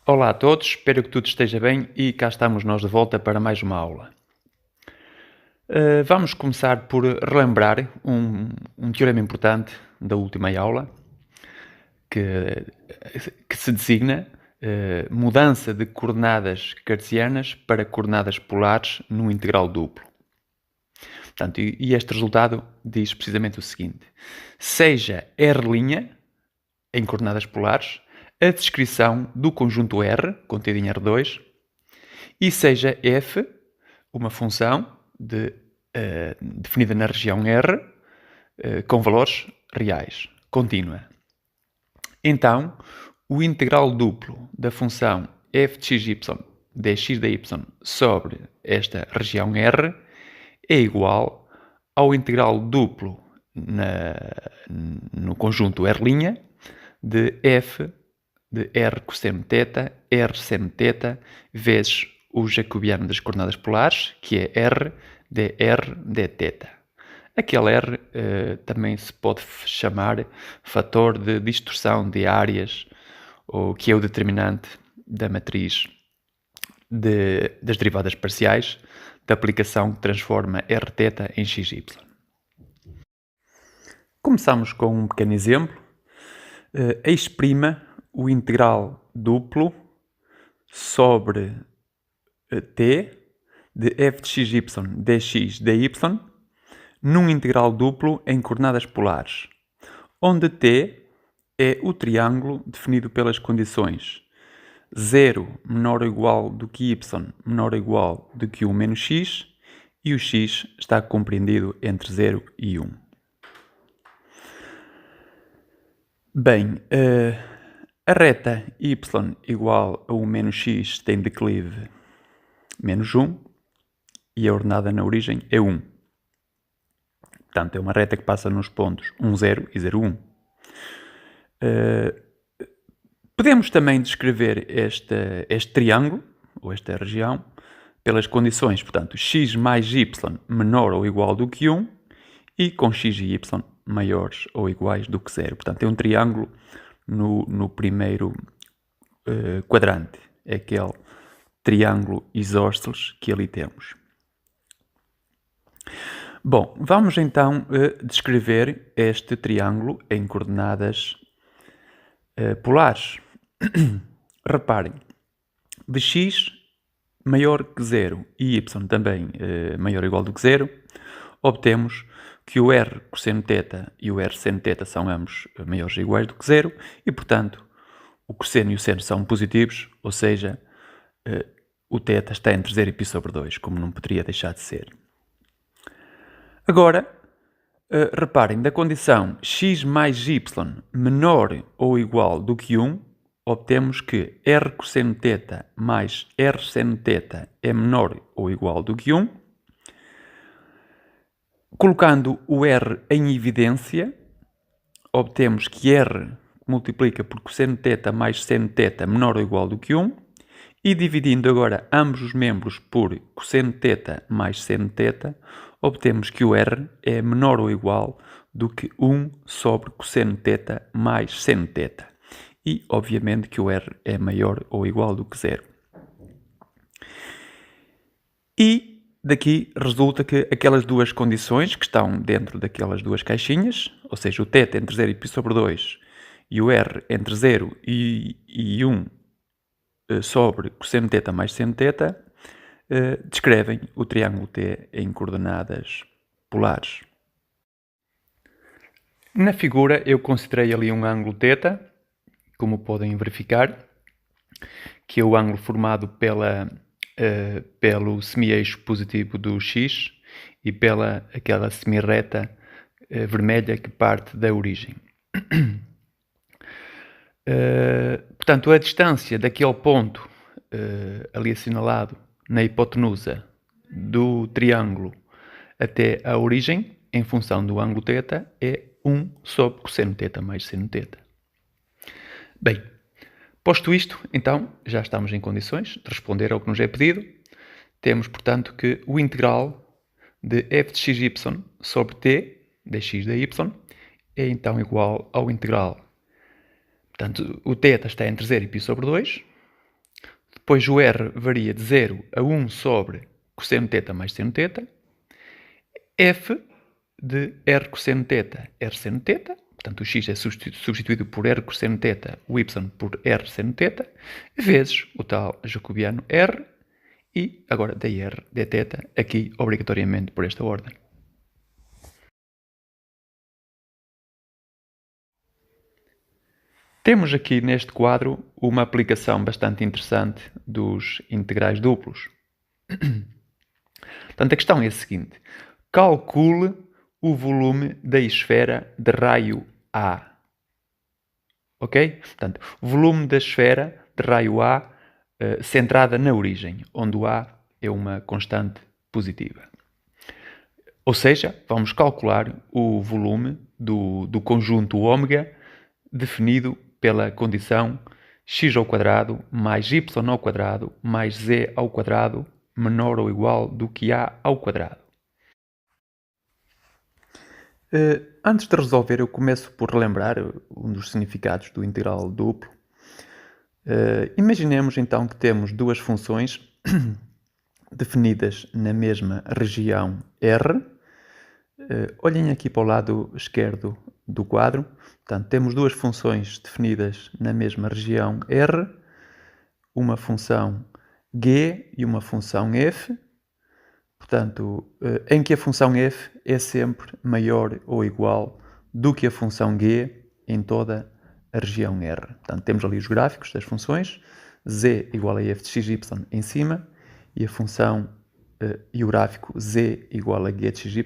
Olá a todos, espero que tudo esteja bem e cá estamos nós de volta para mais uma aula. Vamos começar por relembrar um teorema importante da última aula, que se designa mudança de coordenadas cartesianas para coordenadas polares num integral duplo. Portanto, e este resultado diz precisamente o seguinte: seja R' em coordenadas polares a descrição do conjunto R, contido em R2, e seja f uma função definida na região R com valores reais, contínua. Então, o integral duplo da função f de xy dx dy sobre esta região R é igual ao integral duplo no conjunto R' de f de r cosseno θ, r seno θ, vezes o jacobiano das coordenadas polares, que é r dr dθ. Aquele r também se pode chamar fator de distorção de áreas, ou que é o determinante da matriz das derivadas parciais da aplicação que transforma rθ em xy. Começamos com um pequeno exemplo. Exprima o integral duplo sobre t de f de xy dx dy num integral duplo em coordenadas polares, onde t é o triângulo definido pelas condições 0 menor ou igual do que y menor ou igual do que 1 menos x, e o x está compreendido entre 0 e 1. Bem, a reta y igual a 1 menos x tem declive menos 1 e a ordenada na origem é 1. Portanto, é uma reta que passa nos pontos 1, 0 e 0, 1. Podemos também descrever este triângulo, ou esta região, pelas condições, portanto, x mais y menor ou igual do que 1 e com x e y maiores ou iguais do que 0. Portanto, é um triângulo no primeiro quadrante. É aquele triângulo isósceles que ali temos. Bom, vamos então descrever este triângulo em coordenadas polares. Reparem, de x maior que 0 e y também maior ou igual do que 0, obtemos que o r cosseno θ e o r seno θ são ambos maiores ou iguais do que 0 e, portanto, o cosseno e o seno são positivos, ou seja, o θ está entre 0 e π sobre 2, como não poderia deixar de ser. Agora, reparem, da condição x mais y menor ou igual do que 1, obtemos que r cosseno θ mais r seno θ é menor ou igual do que 1. Colocando o r em evidência, obtemos que r multiplica por cosseno θ mais seno θ menor ou igual do que 1. E dividindo agora ambos os membros por cosseno θ mais seno θ, obtemos que o r é menor ou igual do que 1 sobre cosseno θ mais seno θ. E, obviamente, que o r é maior ou igual do que 0. E daqui resulta que aquelas duas condições que estão dentro daquelas duas caixinhas, ou seja, o θ entre 0 e π sobre 2 e o r entre 0 e 1 sobre cosseno θ mais seno θ, descrevem o triângulo T em coordenadas polares. Na figura eu considerei ali um ângulo θ, como podem verificar, que é o ângulo formado pelo semi-eixo positivo do x e pela aquela semi-reta vermelha que parte da origem. Portanto, a distância daquele ponto ali assinalado na hipotenusa do triângulo até a origem, em função do ângulo θ, é 1 sobre cosseno θ mais seno θ. Bem, posto isto, então, já estamos em condições de responder ao que nos é pedido. Temos, portanto, que o integral de f de xy sobre t, dx dy, é então igual ao integral. Portanto, o θ está entre 0 e π sobre 2, Depois o R varia de 0 a 1 sobre cosseno θ mais seno θ. F de R cosseno θ, R seno θ. Portanto, o x é substituído por R cosseno θ, o y por R seno θ, vezes o tal jacobiano R, e agora dr dθ, aqui obrigatoriamente por esta ordem. Temos aqui neste quadro uma aplicação bastante interessante dos integrais duplos. Portanto, a questão é a seguinte: calcule o volume da esfera de raio A. Ok? Portanto, o volume da esfera de raio A centrada na origem, onde o A é uma constante positiva. Ou seja, vamos calcular o volume do conjunto ômega definido pela condição x² mais y² mais z² menor ou igual do que A². Antes de resolver, eu começo por relembrar um dos significados do integral duplo. Imaginemos então que temos duas funções definidas na mesma região R. Olhem aqui para o lado esquerdo do quadro. Portanto, temos duas funções definidas na mesma região R, uma função g e uma função f. Portanto, em que a função f é sempre maior ou igual do que a função g em toda a região R. Portanto, temos ali os gráficos das funções, z igual a f de xy em cima e a função e o gráfico z igual a g de xy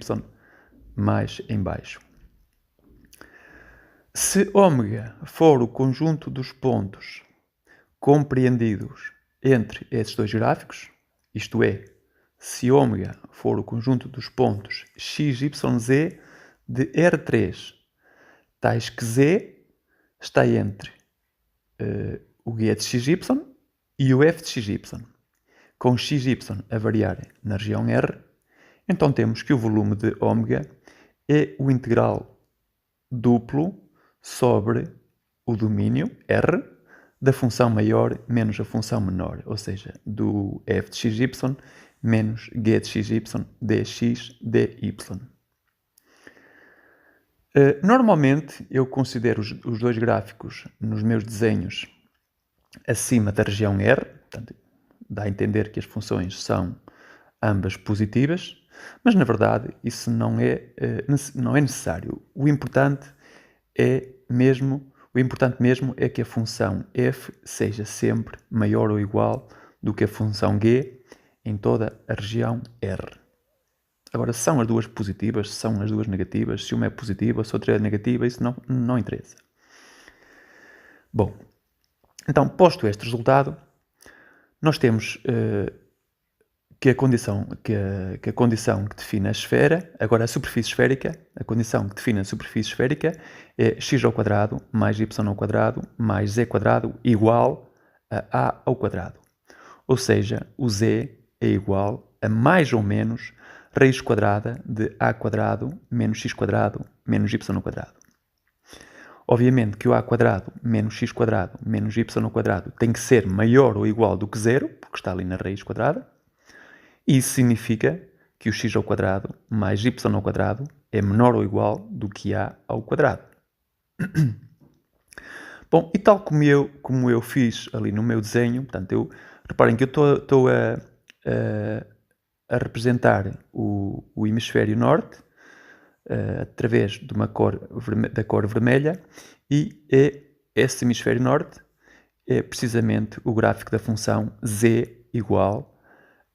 mais em baixo. Se ômega for o conjunto dos pontos compreendidos entre esses dois gráficos, isto é, se ômega for o conjunto dos pontos x, y, z de R3, tais que z está entre o g de xy e o f de xy, com xy a variar na região R, então temos que o volume de ômega é o integral duplo sobre o domínio R da função maior menos a função menor, ou seja, do f de xy menos g de xy dx dy. Normalmente eu considero os dois gráficos nos meus desenhos acima da região R, portanto, dá a entender que as funções são ambas positivas, mas na verdade isso não é necessário. O importante mesmo é que a função f seja sempre maior ou igual do que a função g em toda a região R. Agora, se são as duas positivas, se são as duas negativas, se uma é positiva, se outra é negativa, isso não interessa. Bom, então, posto este resultado, nós temos que a condição que define a esfera, agora a superfície esférica, a condição que define a superfície esférica é x² mais y² mais z² igual a A². Ou seja, o z é igual a mais ou menos raiz quadrada de A² menos x² menos y². Obviamente que o A² menos x² menos y² tem que ser maior ou igual do que zero, porque está ali na raiz quadrada. Isso significa que o x² mais y² é menor ou igual do que A². Bom, e tal como eu fiz ali no meu desenho, portanto, reparem que eu estou a representar o hemisfério norte através de da cor vermelha, e esse hemisfério norte é precisamente o gráfico da função z igual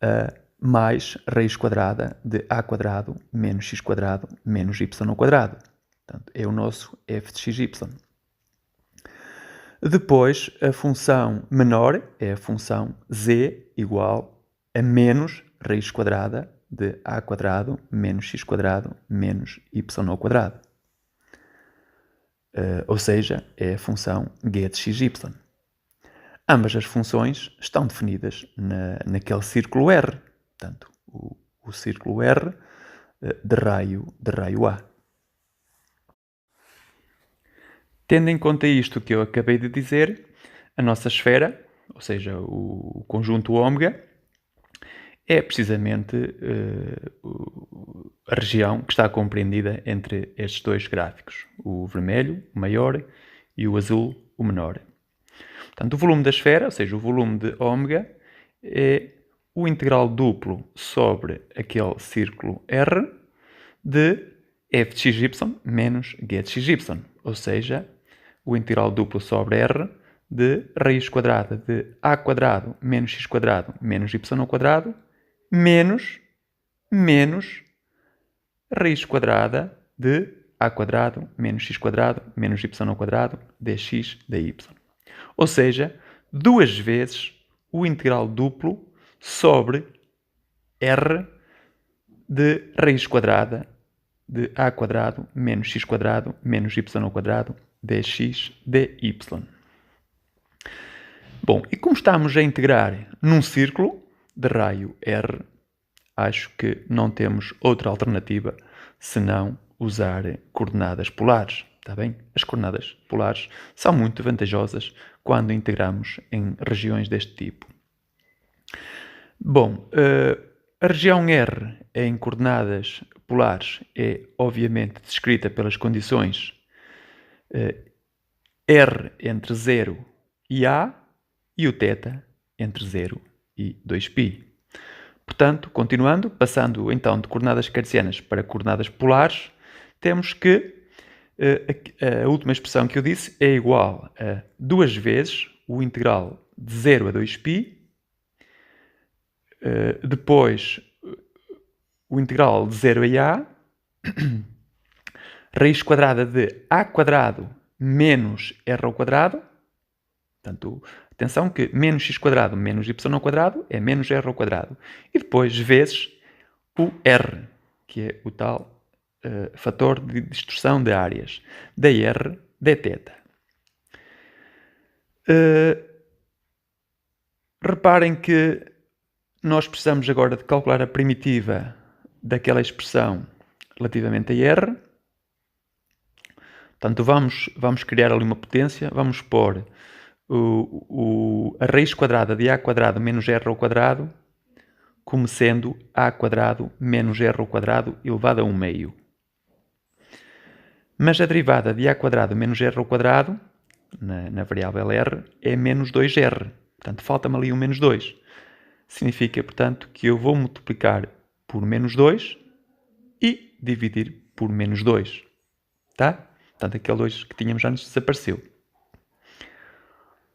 a mais raiz quadrada de A² menos x² menos y². Portanto, é o nosso f de xy. Depois, a função menor é a função z igual a menos raiz quadrada de A² menos x² menos y². Ou seja, é a função g de xy. Ambas as funções estão definidas naquele círculo R. Portanto, o círculo R de raio A. Tendo em conta isto que eu acabei de dizer, a nossa esfera, ou seja, o conjunto ômega, é precisamente a região que está compreendida entre estes dois gráficos, o vermelho, o maior, e o azul, o menor. Portanto, o volume da esfera, ou seja, o volume de ômega, é o integral duplo sobre aquele círculo R de f de xy menos g de xy, ou seja, o integral duplo sobre R de raiz quadrada de a quadrado menos x quadrado menos y ao quadrado menos raiz quadrada de a quadrado menos x quadrado menos y ao quadrado dx dy. Ou seja, duas vezes o integral duplo sobre R de raiz quadrada de a quadrado menos x quadrado menos y ao quadrado dx dy. Bom, e como estamos a integrar num círculo de raio R, acho que não temos outra alternativa senão usar coordenadas polares, está bem? As coordenadas polares são muito vantajosas quando integramos em regiões deste tipo. Bom, a região R em coordenadas polares é obviamente descrita pelas condições R entre 0 e A e o θ entre 0 e 2π. Portanto, continuando, passando então de coordenadas cartesianas para coordenadas polares, temos que a última expressão que eu disse é igual a duas vezes o integral de 0 a 2π, depois o integral de 0 a A, raiz quadrada de a quadrado menos r ao quadrado. Portanto, atenção que menos x quadrado menos y ao quadrado é menos r ao quadrado. E depois vezes o r, que é o tal fator de distorção de áreas, dr dθ. Reparem que nós precisamos agora de calcular a primitiva daquela expressão relativamente a r. Portanto, vamos criar ali uma potência, vamos pôr a raiz quadrada de a quadrado menos r ao quadrado como sendo a quadrado menos r ao quadrado elevado a 1 meio. Mas a derivada de a quadrado menos r ao quadrado, na variável r, é menos 2r. Portanto, falta-me ali um menos 2. Significa, portanto, que eu vou multiplicar por menos 2 e dividir por menos 2. Tá? Portanto, aquele 2 que tínhamos antes desapareceu.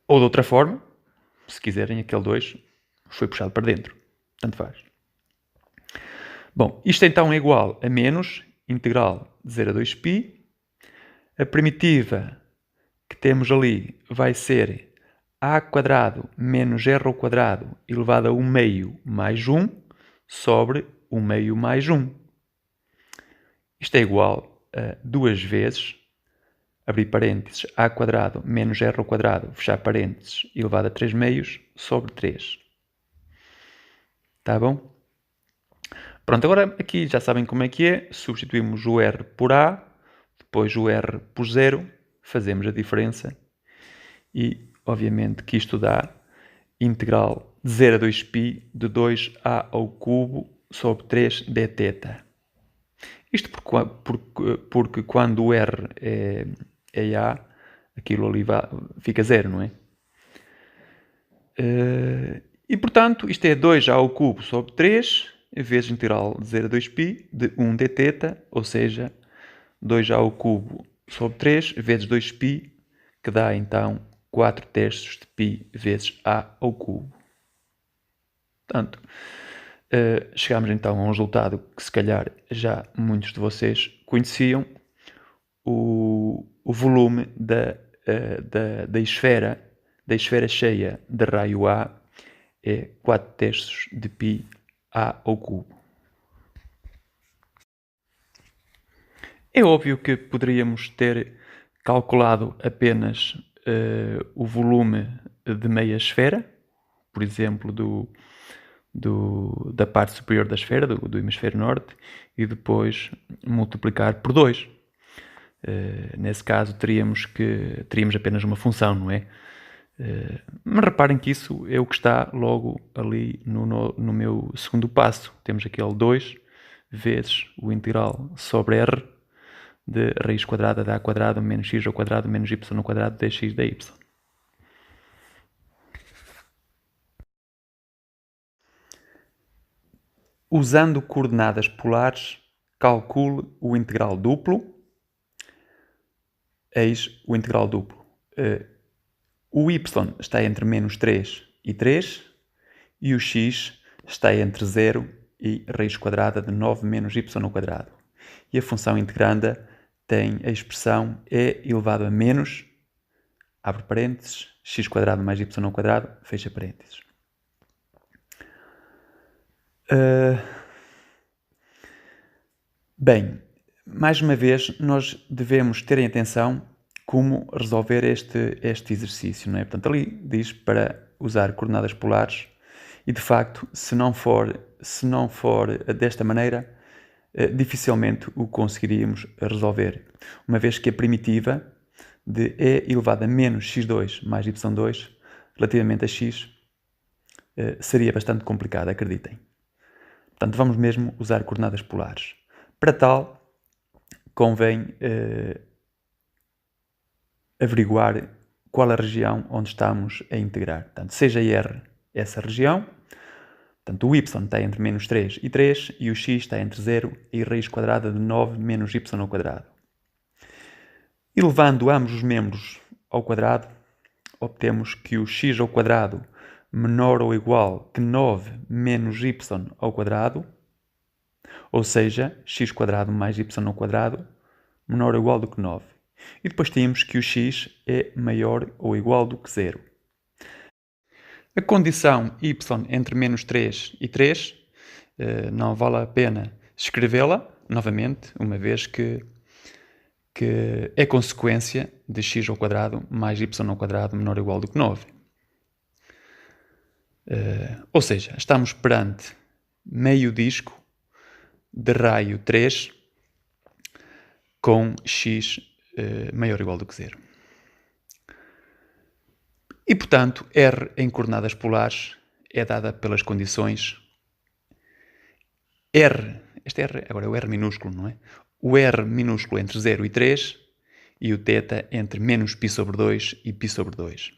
Ou de outra forma, se quiserem, aquele 2 foi puxado para dentro. Tanto faz. Bom, isto então é igual a menos integral de 0 a 2π. A primitiva que temos ali vai ser a quadrado menos r ao quadrado elevado a 1 meio mais 1 sobre 1 meio mais 1. Isto é igual a duas vezes, abrir parênteses, a quadrado menos r ao quadrado, fechar parênteses, elevado a 3 meios sobre 3. Tá bom? Pronto, agora aqui já sabem como é que é. Substituímos o r por a, depois o r por 0, fazemos a diferença e, obviamente, que isto dá integral de 0 a 2π de 2a ao cubo sobre 3 dθ. Isto porque quando o r é a, aquilo ali fica 0, não é? E, portanto, isto é 2a ao cubo sobre 3 vezes integral de 0 a 2π de 1 dθ, ou seja, 2a ao cubo sobre 3 vezes 2π, que dá então 4 terços de π vezes a ao cubo. Portanto, chegamos então a um resultado que se calhar já muitos de vocês conheciam. O volume da esfera cheia de raio A é 4 terços de π a ao cubo. É óbvio que poderíamos ter calculado apenas o volume de meia esfera, por exemplo, da parte superior da esfera, do hemisfério norte, e depois multiplicar por 2. Nesse caso teríamos apenas uma função, não é? Mas reparem que isso é o que está logo ali no meu segundo passo. Temos aqui L2 vezes o integral sobre R de raiz quadrada de a quadrado menos x ao quadrado menos y ao quadrado dx dy. Usando coordenadas polares, calcule o integral duplo. Eis o integral duplo. O y está entre menos 3 e 3 e o x está entre 0 e raiz quadrada de 9 menos y ao quadrado. E a função integranda tem a expressão e elevado a menos, abre parênteses, x quadrado mais y ao quadrado, fecha parênteses. Bem, mais uma vez, nós devemos ter em atenção como resolver este exercício, não é? Portanto, ali diz para usar coordenadas polares e, de facto, se não for desta maneira, dificilmente o conseguiríamos resolver, uma vez que a primitiva de e elevado a menos x2 mais y2 relativamente a x seria bastante complicada, acreditem. Portanto, vamos mesmo usar coordenadas polares. Para tal, convém averiguar qual a região onde estamos a integrar. Portanto, seja R essa região, portanto, o y está entre menos 3 e 3 e o x está entre 0 e raiz quadrada de 9 menos y ao quadrado. Elevando ambos os membros ao quadrado, obtemos que o x ao quadrado menor ou igual que 9 menos y ao quadrado, ou seja, x quadrado mais y ao quadrado menor ou igual do que 9. E depois temos que o x é maior ou igual do que 0. A condição y entre menos 3 e 3 não vale a pena escrevê-la novamente, uma vez que é consequência de x ao quadrado mais y ao quadrado menor ou igual do que 9. Ou seja, estamos perante meio disco de raio 3 com x maior ou igual do que 0. E, portanto, R em coordenadas polares é dada pelas condições R, este R agora é o R minúsculo, não é? O R minúsculo entre 0 e 3 e o θ entre menos π sobre 2 e π sobre 2.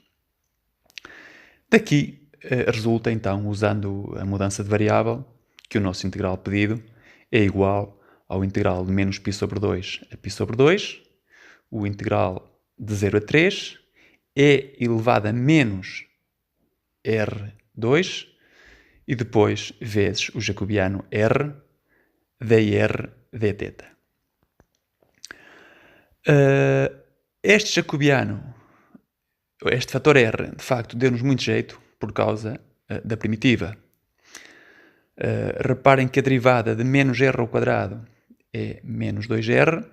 Daqui resulta, então, usando a mudança de variável, que o nosso integral pedido é igual ao integral de menos π sobre 2 a π sobre 2, o integral de 0 a 3, e elevado a menos R2, e depois vezes o jacobiano R, dr dθ. Este jacobiano, este fator R, de facto, deu-nos muito jeito por causa da primitiva. Reparem que a derivada de menos R ao quadrado é menos 2R.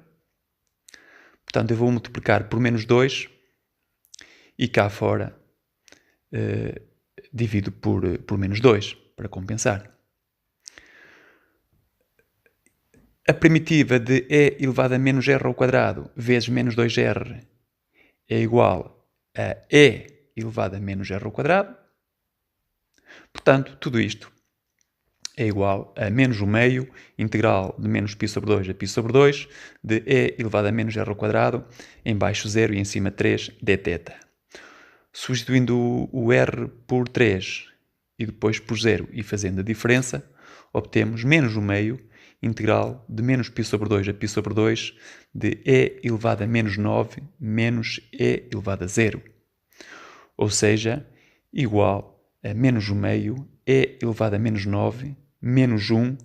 Portanto, eu vou multiplicar por menos 2 e cá fora divido por menos 2 para compensar. A primitiva de e elevado a menos R ao quadrado vezes menos 2R é igual a e elevado a menos R ao quadrado. Portanto, tudo isto é igual a menos o meio integral de menos π sobre 2 a π sobre 2 de e elevado a menos R ao quadrado, em baixo 0 e em cima 3 dθ. Substituindo o R por 3 e depois por 0 e fazendo a diferença, obtemos menos o meio integral de menos π sobre 2 a π sobre 2 de e elevado a menos 9 menos e elevado a 0. Ou seja, igual a menos o meio e elevado a menos 9 menos 1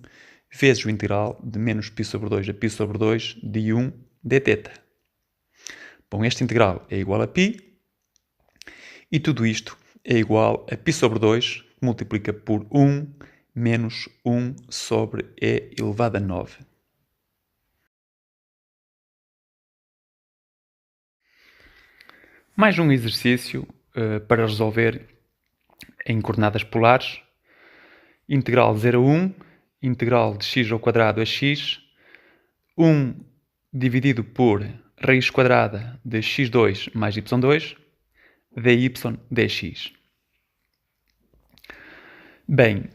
vezes o integral de menos π sobre 2 a π sobre 2 de 1 dθ. Bom, este integral é igual a π e tudo isto é igual a π sobre 2 que multiplica por 1 menos 1 sobre e elevado a 9. Mais um exercício para resolver em coordenadas polares. Integral de 0 a 1, integral de x ao quadrado a x, 1 dividido por raiz quadrada de x2 mais y2, dy dx. Bem,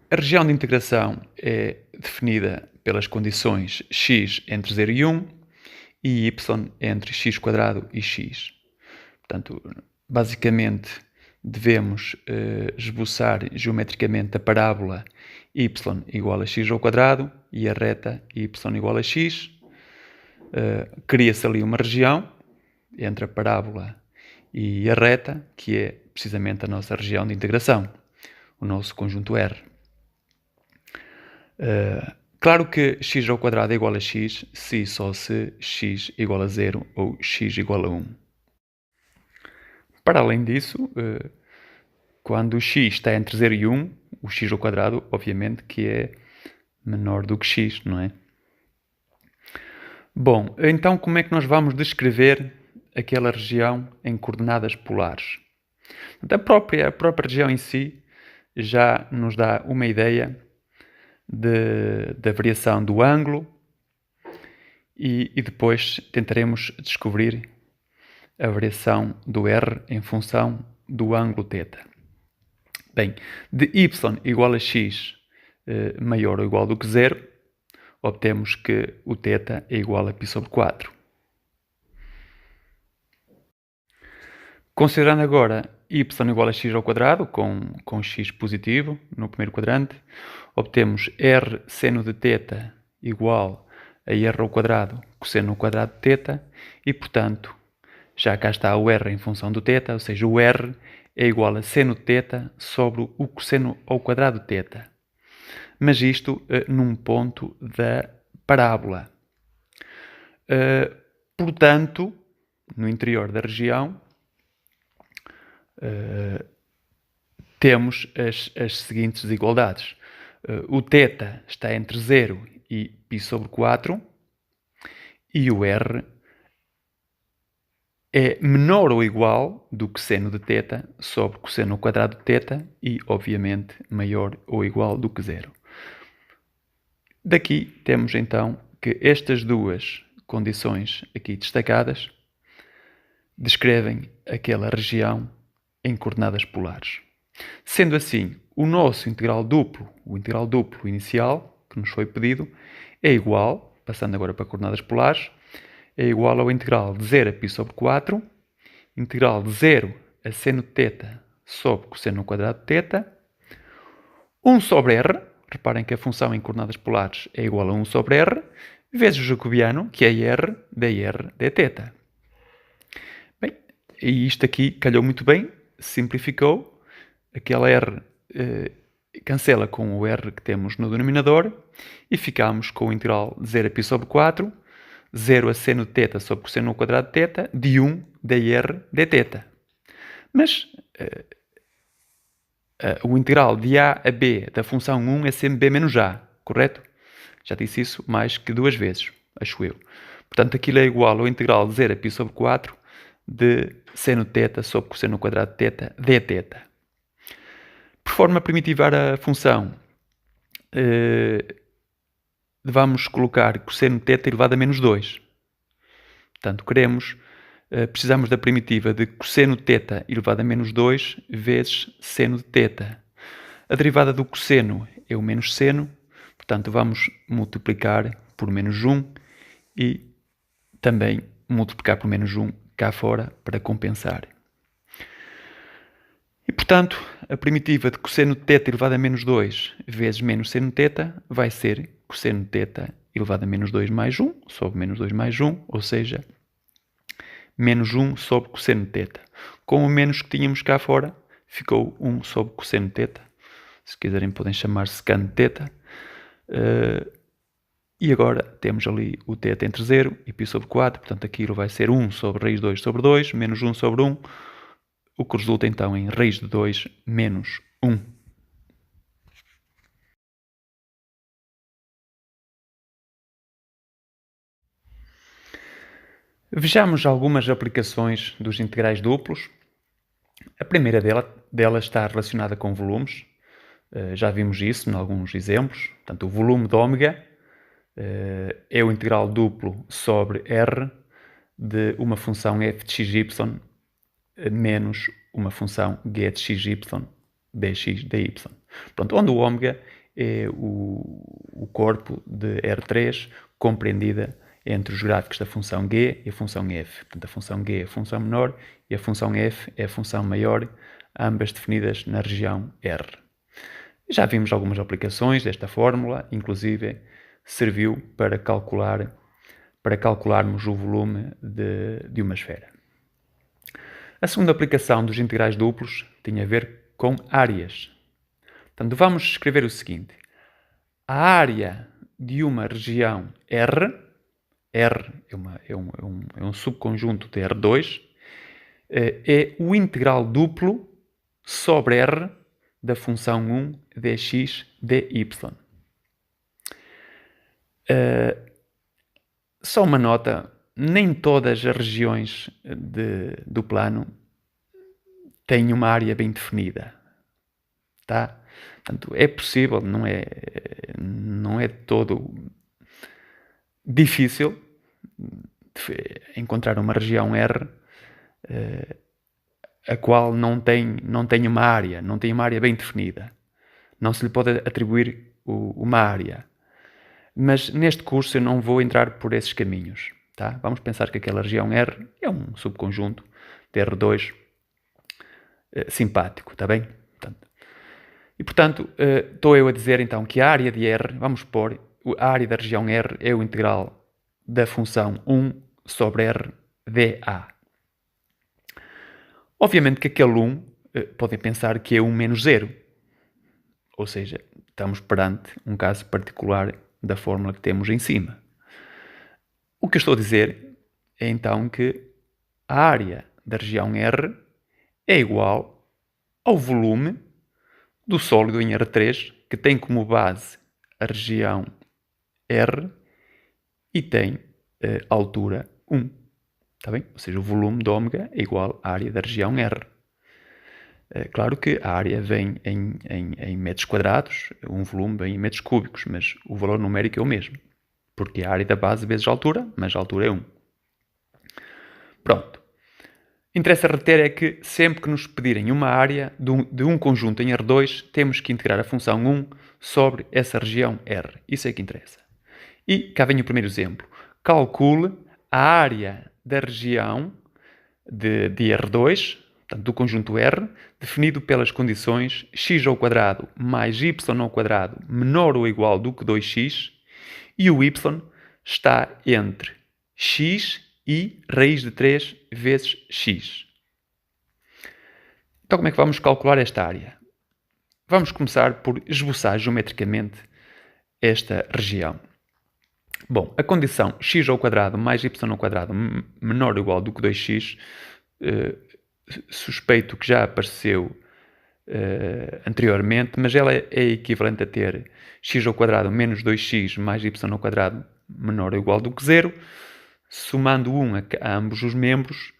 a região de integração é definida pelas condições x entre 0 e 1 e y entre x² e x. Portanto, basicamente, devemos esboçar geometricamente a parábola y igual a x² e a reta y igual a x. Cria-se ali uma região entre a parábola e a reta, que é precisamente a nossa região de integração, o nosso conjunto R. Claro que x² é igual a x se e só se x igual a 0 ou x igual a 1. Para além disso, quando x está entre 0 e 1, o x² obviamente que é menor do que x, não é? Bom, então como é que nós vamos descrever aquela região em coordenadas polares? A própria região em si já nos dá uma ideia da variação do ângulo e depois tentaremos descobrir a variação do R em função do ângulo θ. Bem, de y igual a x maior ou igual do que 0, obtemos que o θ é igual a π/4. Considerando agora y igual a x² com x positivo no primeiro quadrante, obtemos r seno de θ igual a r² cosseno ao quadrado de θ e, portanto, já cá está o r em função do θ, ou seja, o r é igual a seno de θ sobre o cosseno ao quadrado de θ. Mas isto num ponto da parábola. Portanto, no interior da região, temos as seguintes desigualdades. O θ está entre 0 e π/4 e o r é menor ou igual do que seno de θ sobre cosseno ao quadrado de θ e, obviamente, maior ou igual do que 0. Daqui temos então que estas duas condições aqui destacadas descrevem aquela região em coordenadas polares. Sendo assim, o nosso integral duplo, o integral duplo inicial, que nos foi pedido, é igual, passando agora para coordenadas polares, é igual ao integral de 0 a π/4, integral de 0 a seno de θ sobre cosseno ao quadrado de θ, 1 sobre r, reparem que a função em coordenadas polares é igual a 1 sobre r, vezes o jacobiano, que é r dθ. Bem, e isto aqui calhou muito bem, simplificou, aquela r cancela com o r que temos no denominador e ficamos com o integral de 0 a π/4, 0 a seno de θ sobre cosseno ao quadrado de θ, de 1 dr dθ. Mas o integral de a a b da função 1 é sempre b menos a, correto? Já disse isso mais que 2 vezes, acho eu. Portanto, aquilo é igual ao integral de 0 a π/4 de seno de θ sobre cosseno ao quadrado de θ dθ. Por forma a primitivar a função, vamos colocar cosseno de θ elevado a menos 2. Portanto, precisamos da primitiva de cosseno de θ elevado a menos 2 vezes seno de θ. A derivada do cosseno é o menos seno, portanto, vamos multiplicar por menos 1 e também multiplicar por menos 1 cá fora para compensar. E, portanto, a primitiva de cosseno de θ elevado a menos 2 vezes menos seno de θ vai ser cosseno de θ elevado a menos 2 mais 1 sobre menos 2 mais 1, ou seja, menos 1 sobre cosseno de θ. Com o menos que tínhamos cá fora, ficou 1 sobre cosseno de θ. Se quiserem podem chamar secante de θ. E agora temos ali o θ entre 0 e π/4, portanto aquilo vai ser 1 sobre raiz de 2 sobre 2, menos 1 sobre 1, o que resulta então em raiz de 2 menos 1. Vejamos algumas aplicações dos integrais duplos. A primeira delas está relacionada com volumes. Já vimos isso em alguns exemplos. Portanto, o volume de ômega é o integral duplo sobre R de uma função f de xy menos uma função g de xy dx dy. Pronto, onde o ômega é o corpo de R3 compreendida entre os gráficos da função g e a função f. Portanto, a função g é a função menor e a função f é a função maior, ambas definidas na região R. Já vimos algumas aplicações desta fórmula, inclusive serviu para calcularmos o volume de uma esfera. A segunda aplicação dos integrais duplos tinha a ver com áreas. Portanto, vamos escrever o seguinte. A área de uma região R é um subconjunto de R2, é o integral duplo sobre R da função 1 dx dy. Só uma nota, nem todas as regiões do plano têm uma área bem definida, tá? Portanto, é possível, não é todo difícil encontrar uma região R a qual não tem uma área, não tem uma área bem definida. Não se lhe pode atribuir uma área. Mas neste curso eu não vou entrar por esses caminhos, tá? Vamos pensar que aquela região R é um subconjunto de R2 simpático, está bem? Portanto, estou eu a dizer então que a área de R, vamos pôr, a área da região R é o integral da função 1 sobre R dA. Obviamente que aquele 1 podem pensar que é 1 menos 0. Ou seja, estamos perante um caso particular da fórmula que temos em cima. O que eu estou a dizer é então que a área da região R é igual ao volume do sólido em R3, que tem como base a região R e tem altura 1. Está bem? Ou seja, o volume de ômega é igual à área da região R. Claro que a área vem em metros quadrados, um volume vem em metros cúbicos, mas o valor numérico é o mesmo. Porque a área da base vezes a altura, mas a altura é 1. Pronto. Interessa reter é que sempre que nos pedirem uma área de um conjunto em R2, temos que integrar a função 1 sobre essa região R. Isso é que interessa. E cá vem o primeiro exemplo. Calcule a área da região de R2, portanto, do conjunto R, definido pelas condições x² mais y² menor ou igual do que 2x, e o y está entre x e raiz de 3 vezes x. Então, como é que vamos calcular esta área? Vamos começar por esboçar geometricamente esta região. Bom, a condição x² mais y² menor ou igual do que 2x, suspeito que já apareceu anteriormente, mas ela é equivalente a ter x² menos 2x mais y² menor ou igual do que 0. Somando 1 a ambos os membros,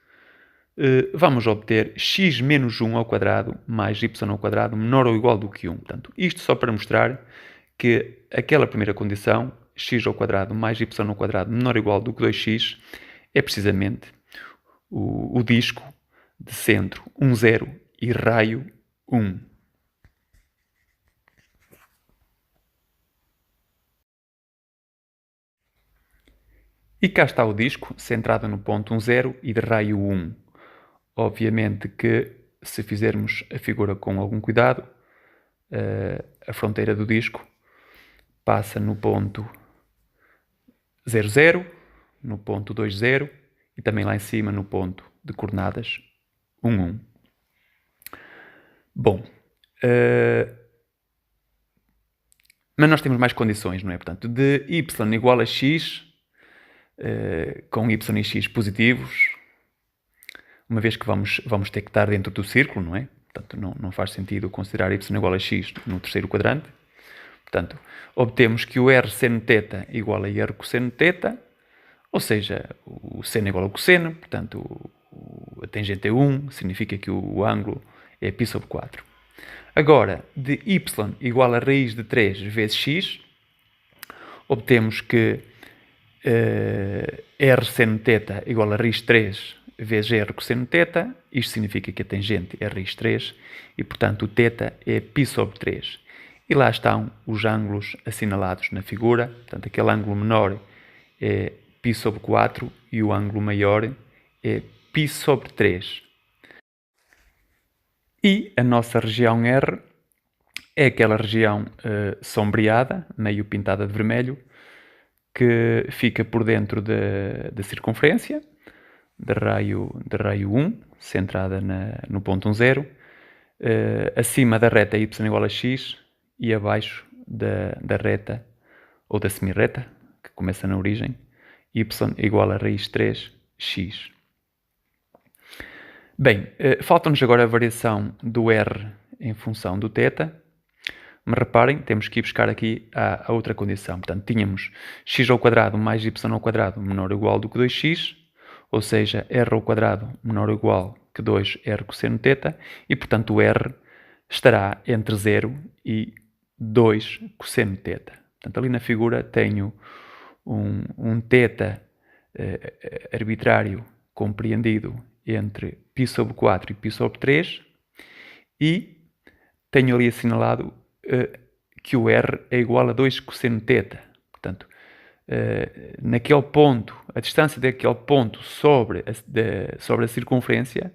vamos obter x menos 1 ao quadrado mais y² menor ou igual do que 1. Portanto, isto só para mostrar que aquela primeira condição, x² mais y² menor ou igual do que 2x, é precisamente o disco de centro 1, 0 e raio 1. E cá está o disco, centrado no ponto 1, 0 e de raio 1. Obviamente que, se fizermos a figura com algum cuidado, a fronteira do disco passa no ponto 0, 0, no ponto 2, 0 e também lá em cima no ponto de coordenadas 1, 1. Bom, mas nós temos mais condições, não é? Portanto, de y igual a x, com y e x positivos, uma vez que vamos ter que estar dentro do círculo, não é? Portanto, não faz sentido considerar y igual a x no terceiro quadrante. Portanto, obtemos que o r seno θ igual a r cosseno θ, ou seja, o seno é igual ao cosseno, portanto, a tangente é 1, significa que o ângulo é π sobre 4. Agora, de y igual a raiz de 3 vezes x, obtemos que R seno θ igual a raiz 3 vezes R cosseno θ. Isto significa que a tangente é raiz 3 e, portanto, o θ é π sobre 3. E lá estão os ângulos assinalados na figura. Portanto, aquele ângulo menor é π sobre 4 e o ângulo maior é π sobre 3. E a nossa região R é aquela região sombreada, meio pintada de vermelho, que fica por dentro da circunferência, de raio 1, centrada no ponto 1, 0, acima da reta y igual a x e abaixo da reta, ou da semirreta, que começa na origem, y igual a raiz 3, x. Bem, falta-nos agora a variação do R em função do θ. Mas reparem, temos que ir buscar aqui a outra condição. Portanto, tínhamos x ao quadrado mais y ao quadrado menor ou igual do que 2x, ou seja, r ao quadrado menor ou igual que 2r cosseno θ, e, portanto, o r estará entre 0 e 2 cosseno θ. Portanto, ali na figura tenho um θ arbitrário compreendido entre π sobre 4 e π sobre 3, e tenho ali assinalado que o R é igual a 2 cosseno θ. Portanto, naquele ponto, a distância daquele ponto sobre a circunferência,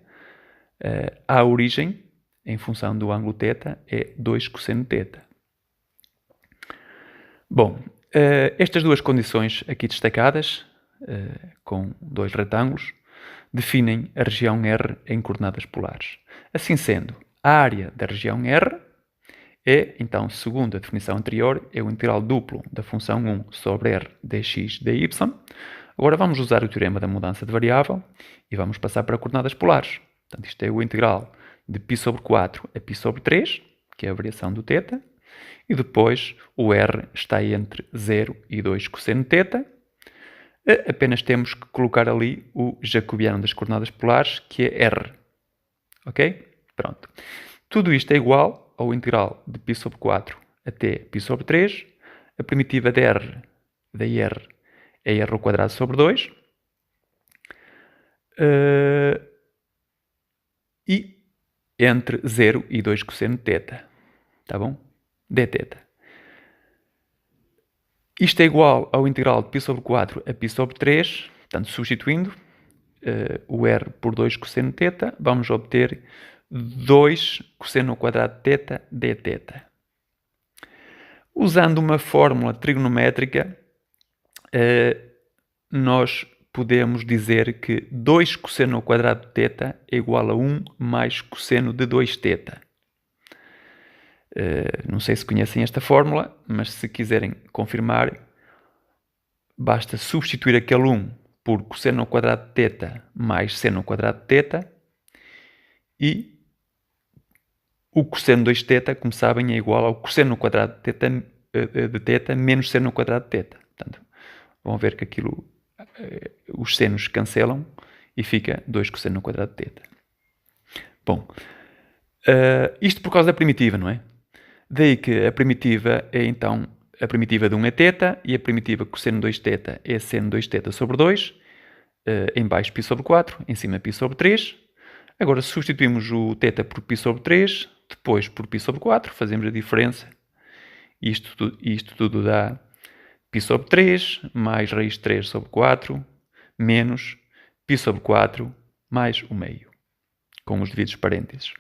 à origem, em função do ângulo θ, é 2 cosseno θ. Bom, estas duas condições aqui destacadas, com dois retângulos, definem a região R em coordenadas polares. Assim sendo, a área da região R é, então, segundo a definição anterior, é o integral duplo da função 1 sobre r dx dy. Agora vamos usar o teorema da mudança de variável e vamos passar para coordenadas polares. Portanto, isto é o integral de π sobre 4 a π sobre 3, que é a variação do θ, e depois o r está entre 0 e 2 cosseno θ. Apenas temos que colocar ali o jacobiano das coordenadas polares, que é r. Ok? Pronto. Tudo isto é igual ao integral de π sobre 4 até π sobre 3. A primitiva da r é r ao quadrado sobre 2. E entre 0 e 2 cosseno θ. Tá bom? dθ. Isto é igual ao integral de π sobre 4 a π sobre 3. Portanto, substituindo o r por 2 cosseno θ, vamos obter 2 cosseno ao quadrado θ dθ. Usando uma fórmula trigonométrica, nós podemos dizer que 2 cosseno ao quadrado θ é igual a 1 mais cosseno de 2θ. Não sei se conhecem esta fórmula, mas se quiserem confirmar, basta substituir aquele 1 por cosseno ao quadrado θ mais seno ao quadrado θ, e o cosseno de 2θ, como sabem, é igual ao cosseno ao quadrado de θ menos seno ao quadrado de θ. Portanto, vão ver que aquilo, os senos cancelam e fica 2 cosseno ao quadrado de θ. Bom, isto por causa da primitiva, não é? Daí que a primitiva é, então, a primitiva de 1 é θ e a primitiva cosseno de 2θ é seno de 2θ sobre 2, em baixo π sobre 4, em cima π sobre 3. Agora substituímos o θ por π sobre 3, depois por π sobre 4, fazemos a diferença. Isto tudo dá π sobre 3 mais raiz 3 sobre 4, menos π sobre 4 mais o meio, com os devidos parênteses.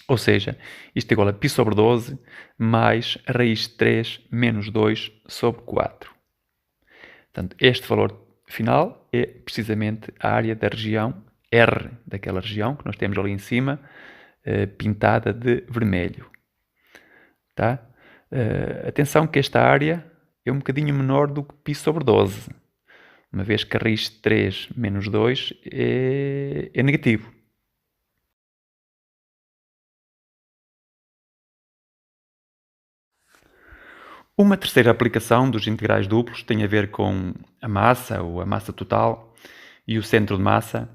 Ou seja, isto é igual a π sobre 12 mais raiz 3 menos 2 sobre 4. Portanto, este valor final é precisamente a área da região R, daquela região que nós temos ali em cima, pintada de vermelho. Tá? Atenção que esta área é um bocadinho menor do que π sobre 12, uma vez que a raiz 3 menos 2 é negativo. Uma terceira aplicação dos integrais duplos tem a ver com a massa, ou a massa total, e o centro de massa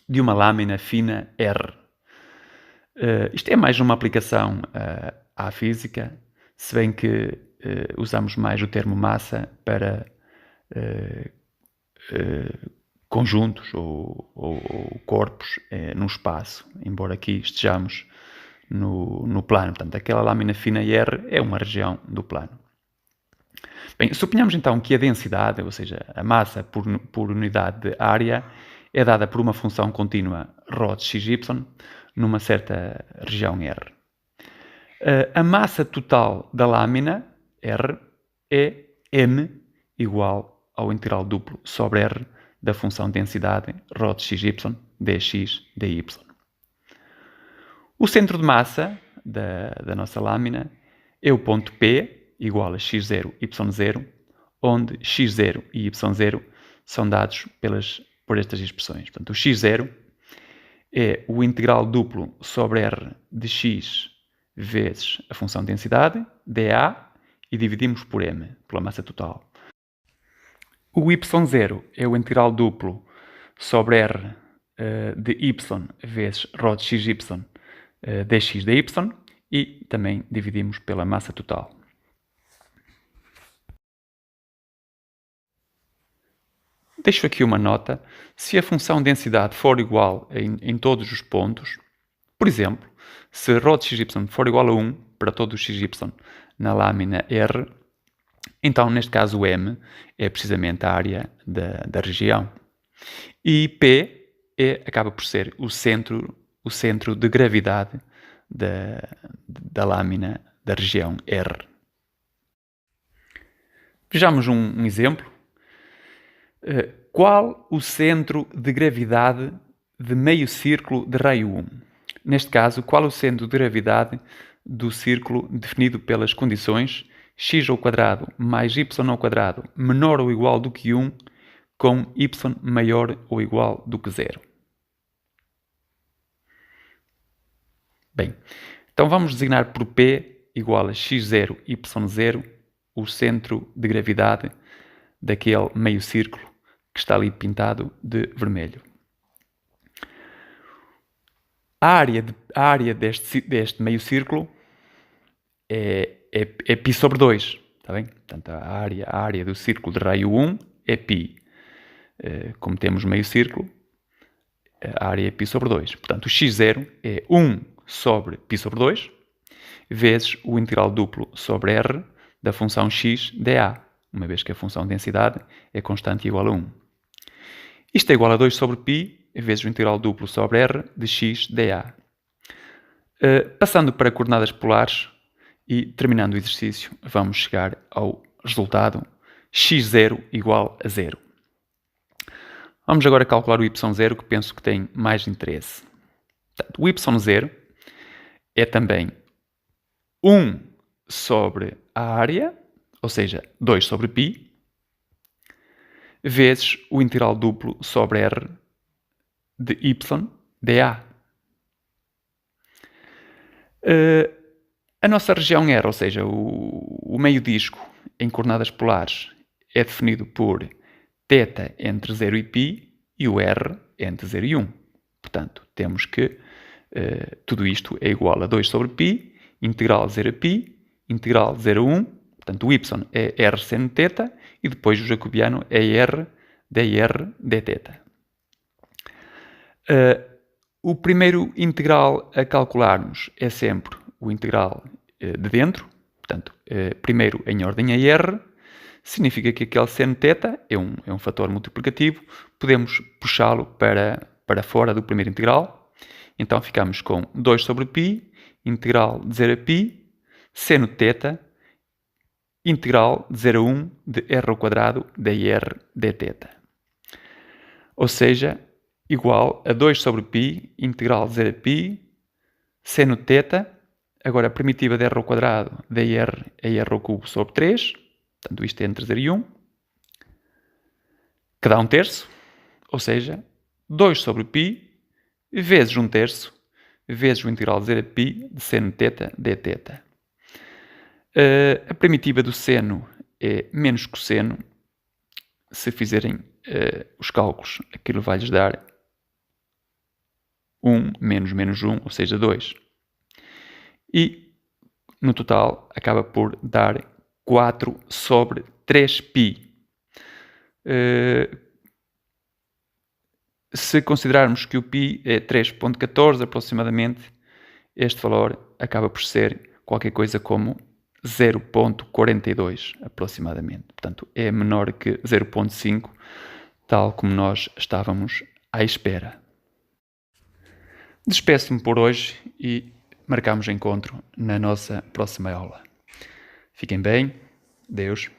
de uma lâmina fina R. Isto é mais uma aplicação à física, se bem que usamos mais o termo massa para conjuntos ou corpos no espaço, embora aqui estejamos no plano. Portanto, aquela lâmina fina IR é uma região do plano. Bem, suponhamos então que a densidade, ou seja, a massa por unidade de área, é dada por uma função contínua ρ de xy numa certa região R. A massa total da lâmina, R, é m igual ao integral duplo sobre R da função densidade ρ de xy dx dy. O centro de massa da nossa lâmina é o ponto P, igual a x0, y0, onde x0 e y0 são dados por estas expressões. Portanto, o x0 é o integral duplo sobre R de x vezes a função densidade, dA, e dividimos por m, pela massa total. O y0 é o integral duplo sobre R de y vezes ρ de xy dx dy, e também dividimos pela massa total. Deixo aqui uma nota: se a função densidade for igual em todos os pontos, por exemplo, se ρ de xy for igual a 1 para todo o xy na lâmina R, então neste caso M é precisamente a área da região. E P acaba por ser o centro de gravidade da lâmina da região R. Vejamos um exemplo. Qual o centro de gravidade de meio círculo de raio 1? Neste caso, qual o centro de gravidade do círculo definido pelas condições x² mais y² menor ou igual do que 1 com y maior ou igual do que 0? Bem, então vamos designar por P igual a x0, y0 o centro de gravidade daquele meio círculo que está ali pintado de vermelho. A área deste meio círculo é π sobre 2, está bem? Portanto, a área do círculo de raio 1 é π. Como temos meio círculo, a área é π sobre 2. Portanto, o x0 é 1 sobre π sobre 2, vezes o integral duplo sobre R da função x dA, uma vez que a função densidade é constante e igual a 1. Isto é igual a 2 sobre π, vezes o integral duplo sobre R de x dA. Passando para coordenadas polares e terminando o exercício, vamos chegar ao resultado x0 igual a 0. Vamos agora calcular o y0, que penso que tem mais interesse. Portanto, o y0 é também 1 sobre a área, ou seja, 2 sobre π, vezes o integral duplo sobre R de y dA. A nossa região R, ou seja, o meio disco em coordenadas polares, é definido por θ entre 0 e π e o R entre 0 e 1. Portanto, temos que tudo isto é igual a 2 sobre π, integral 0 a π, integral 0 a 1. Portanto, o y é R seno θ e depois o jacobiano é R dr dθ. O primeiro integral a calcularmos é sempre o integral de dentro. Portanto, primeiro em ordem a R, significa que aquele seno θ é um fator multiplicativo. Podemos puxá-lo para fora do primeiro integral. Então ficamos com 2 sobre π, integral de 0 a π, seno θ, integral de 0 a 1 de r² dr dθ. Ou seja, igual a 2 sobre π, integral de 0 a π, seno θ, agora a primitiva de r² dr é r³ sobre 3, portanto isto é entre 0 e 1, que dá 1/3, ou seja, 2 sobre π vezes 1/3 vezes o integral de 0 a π de seno θ dθ. A primitiva do seno é menos cosseno. Se fizerem os cálculos, aquilo vai-lhes dar 1 menos menos 1, ou seja, 2. E, no total, acaba por dar 4 sobre 3π. Se considerarmos que o π é 3.14 aproximadamente, este valor acaba por ser qualquer coisa como 0.42 aproximadamente. Portanto, é menor que 0.5, tal como nós estávamos à espera. Despeço-me por hoje e marcamos encontro na nossa próxima aula. Fiquem bem. Deus.